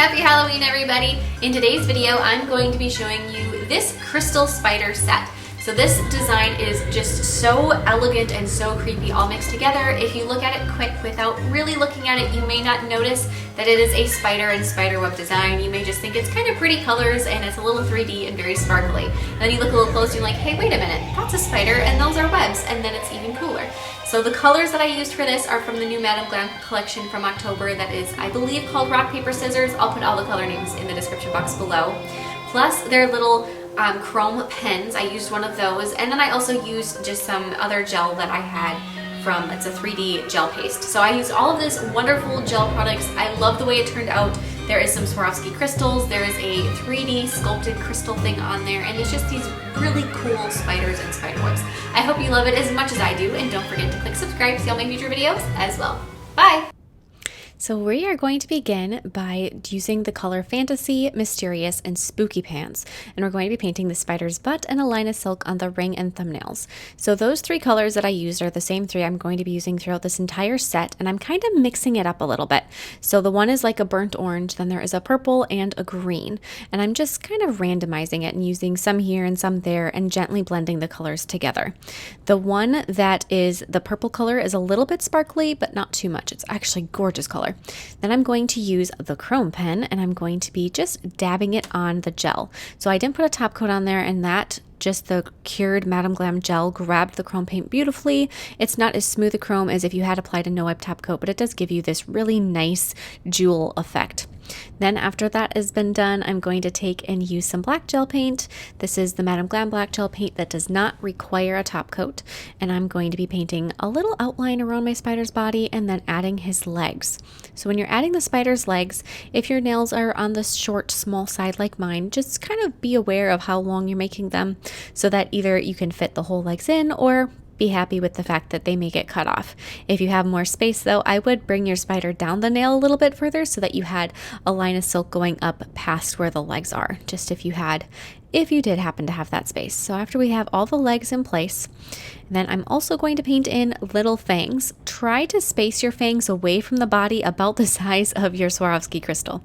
Happy Halloween, everybody! In today's video, I'm going to be showing you this crystal spider set. So this design is just so elegant and so creepy all mixed together. If you look at it quick without really looking at it, you may not notice that it is a spider and spiderweb design. You may just think it's kind of pretty colors and it's a little 3D and very sparkly. And then you look a little closer and you're like, hey, wait a minute, that's a spider and those are webs, and then it's even cooler. So the colors that I used for this are from the new Madam Glam collection from October that is, I believe, called Rock, Paper, Scissors. I'll put all the color names in the description box below. Plus their little chrome pens. I used one of those, and then I also used just some other gel that I had from, it's a 3D gel paste. So I used all of this wonderful gel products. I love the way it turned out. There is some Swarovski crystals, there is a 3D sculpted crystal thing on there, and it's just these really cool spiders and spiderwebs. I hope you love it as much as I do, and don't forget to click subscribe to see all my future videos as well. Bye! So we are going to begin by using the color Fantasy, Mysterious, and Spooky pans. And we're going to be painting the spider's butt and a line of silk on the ring and thumbnails. So those three colors that I used are the same three I'm going to be using throughout this entire set, and I'm kind of mixing it up a little bit. So the one is like a burnt orange, then there is a purple and a green. And I'm just kind of randomizing it and using some here and some there and gently blending the colors together. The one that is the purple color is a little bit sparkly, but not too much. It's actually a gorgeous color. Then I'm going to use the chrome pen and I'm going to be just dabbing it on the gel. So I didn't put a top coat on there, and that just the cured Madam Glam gel grabbed the chrome paint beautifully. It's not as smooth a chrome as if you had applied a no-wipe top coat, but it does give you this really nice jewel effect. Then after that has been done, I'm going to take and use some black gel paint. This is the Madam Glam black gel paint that does not require a top coat. And I'm going to be painting a little outline around my spider's body and then adding his legs. So when you're adding the spider's legs, if your nails are on the short, small side like mine, just kind of be aware of how long you're making them so that either you can fit the whole legs in or be happy with the fact that they may get cut off. If you have more space though, I would bring your spider down the nail a little bit further so that you had a line of silk going up past where the legs are, just if you did happen to have that space. So after we have all the legs in place, then I'm also going to paint in little fangs. Try to space your fangs away from the body about the size of your Swarovski crystal.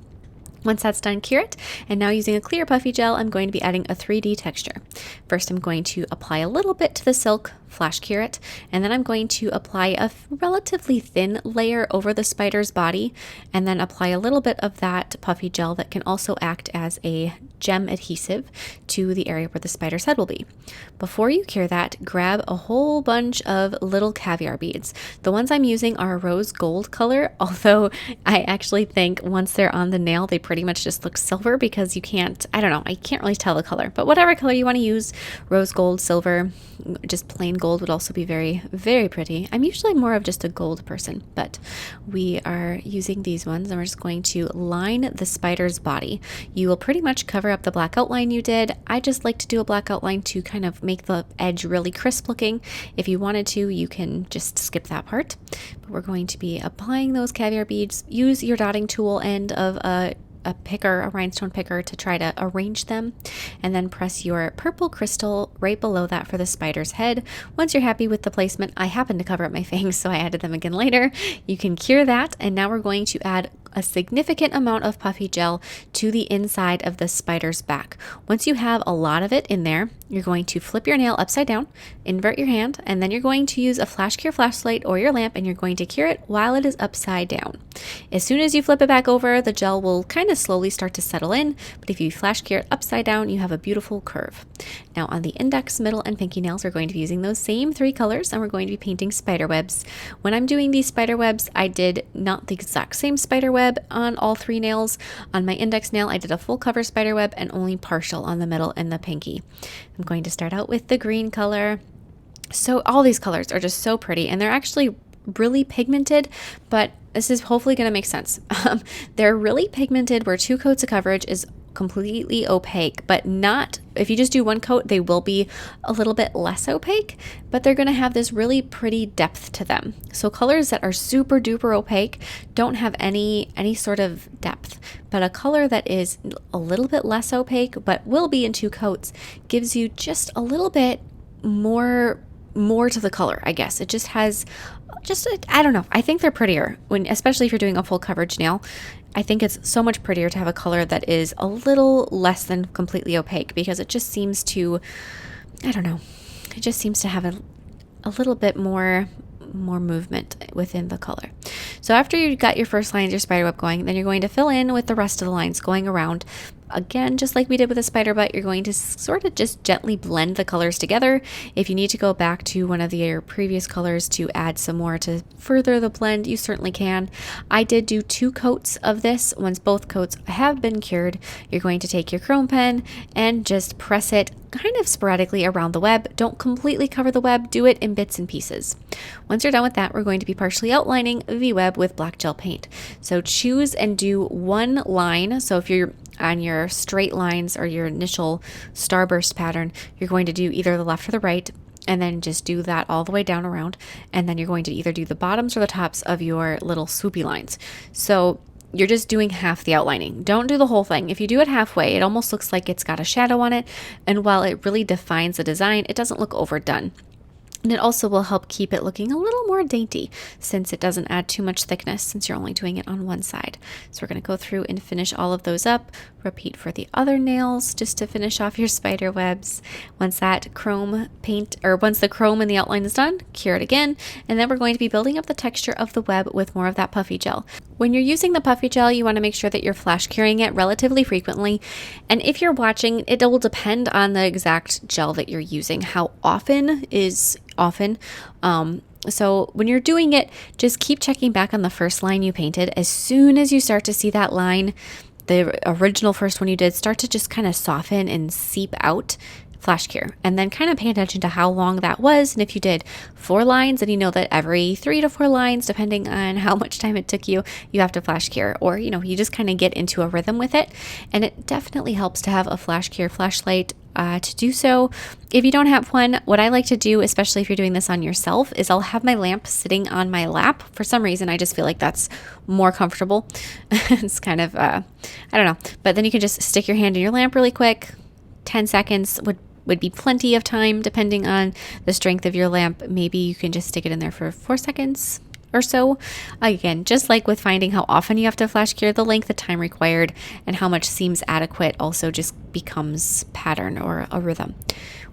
Once that's done, cure it, and now using a clear puffy gel, I'm going to be adding a 3D texture. First, I'm going to apply a little bit to the silk, flash cure it, and then I'm going to apply a relatively thin layer over the spider's body, and then apply a little bit of that puffy gel that can also act as a gem adhesive to the area where the spider's head will be. Before you cure that, grab a whole bunch of little caviar beads. The ones I'm using are a rose gold color, although I actually think once they're on the nail, they pretty much just look silver because you can't, I don't know, I can't really tell the color, but whatever color you want to use, rose gold, silver, just plain gold would also be very, very pretty. I'm usually more of just a gold person, but we are using these ones and we're just going to line the spider's body. You will pretty much cover up the black outline you did. I just like to do a black outline to kind of make the edge really crisp looking. If you wanted to, you can just skip that part, but we're going to be applying those caviar beads. Use your dotting tool end of a picker, a rhinestone picker, to try to arrange them, and then press your purple crystal right below that for the spider's head. Once you're happy with the placement, I happen to cover up my fangs, so I added them again later. You can cure that, and now we're going to add a significant amount of puffy gel to the inside of the spider's back. Once you have a lot of it in there, you're going to flip your nail upside down, invert your hand, and then you're going to use a flash cure flashlight or your lamp, and you're going to cure it while it is upside down. As soon as you flip it back over, the gel will kind of slowly start to settle in, but if you flash cure it upside down, you have a beautiful curve. Now on the index, middle, and pinky nails, we're going to be using those same three colors, and we're going to be painting spider webs. When I'm doing these spider webs, I did not the exact same spider web on all three nails. On my index nail, I did a full cover spider web and only partial on the middle and the pinky. I'm going to start out with the green color. So all these colors are just so pretty, and they're actually really pigmented, but this is hopefully going to make sense. They're really pigmented where 2 coats of coverage is completely opaque, but not, if you just do 1 coat, they will be a little bit less opaque, but they're going to have this really pretty depth to them. So colors that are super duper opaque don't have any sort of depth, but a color that is a little bit less opaque, but will be in 2 coats, gives you just a little bit more more to the color, I guess. It just has I don't know. I think they're prettier especially if you're doing a full coverage nail. I think it's so much prettier to have a color that is a little less than completely opaque, because it just seems to, I don't know, it just seems to have a little bit more movement within the color. So after you got your first lines, your spider web going, then you're going to fill in with the rest of the lines going around. Again, just like we did with the spider butt, you're going to sort of just gently blend the colors together. If you need to go back to one of your previous colors to add some more to further the blend, you certainly can. I did do 2 coats of this. Once both coats have been cured, you're going to take your chrome pen and just press it kind of sporadically around the web. Don't completely cover the web, do it in bits and pieces. Once you're done with that, we're going to be partially outlining the web with black gel paint. So choose and do one line. So if you're on your straight lines or your initial starburst pattern, you're going to do either the left or the right, and then just do that all the way down around. And then you're going to either do the bottoms or the tops of your little swoopy lines. So you're just doing half the outlining. Don't do the whole thing. If you do it halfway, it almost looks like it's got a shadow on it. And while it really defines the design, it doesn't look overdone. And it also will help keep it looking a little more dainty, since it doesn't add too much thickness, since you're only doing it on one side. So we're going to go through and finish all of those up. Repeat for the other nails just to finish off your spider webs. Once that chrome paint, or once the chrome and the outline is done, cure it again. And then we're going to be building up the texture of the web with more of that puffy gel. When you're using the puffy gel, you want to make sure that you're flash curing it relatively frequently. And if you're watching, it will depend on the exact gel that you're using. How often is often. So when you're doing it, just keep checking back on the first line you painted. As soon as you start to see that line, the original first one you did, start to just kind of soften and seep out, flash cure, and then kind of pay attention to how long that was. And if you did 4 lines, and you know that every 3 to 4 lines, depending on how much time it took you, you have to flash cure, or you just kind of get into a rhythm with it. And it definitely helps to have a flash cure flashlight to do so. If you don't have one, what I like to do, especially if you're doing this on yourself, is I'll have my lamp sitting on my lap. For some reason, I just feel like that's more comfortable. It's kind of, I don't know. But then you can just stick your hand in your lamp really quick. 10 seconds would be plenty of time, depending on the strength of your lamp. Maybe you can just stick it in there for 4 seconds or so. Again, just like with finding how often you have to flash cure, the length of time required and how much seems adequate also just becomes pattern or a rhythm.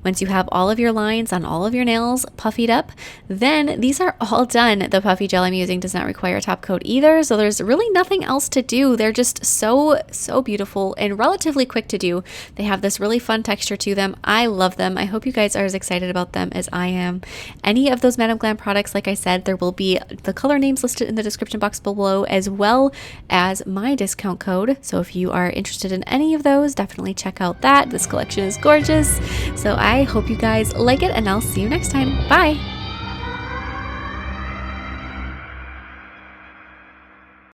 Once you have all of your lines on all of your nails puffied up, then these are all done. The puffy gel I'm using does not require a top coat either, so there's really nothing else to do. They're just so beautiful and relatively quick to do. They have this really fun texture to them. I love them. I hope you guys are as excited about them as I am. Any of those Madam Glam products, like I said, there will be the color names listed in the description box below, as well as my discount code. So if you are interested in any of those, definitely check out that. This collection is gorgeous. So I hope you guys like it, and I'll see you next time. Bye!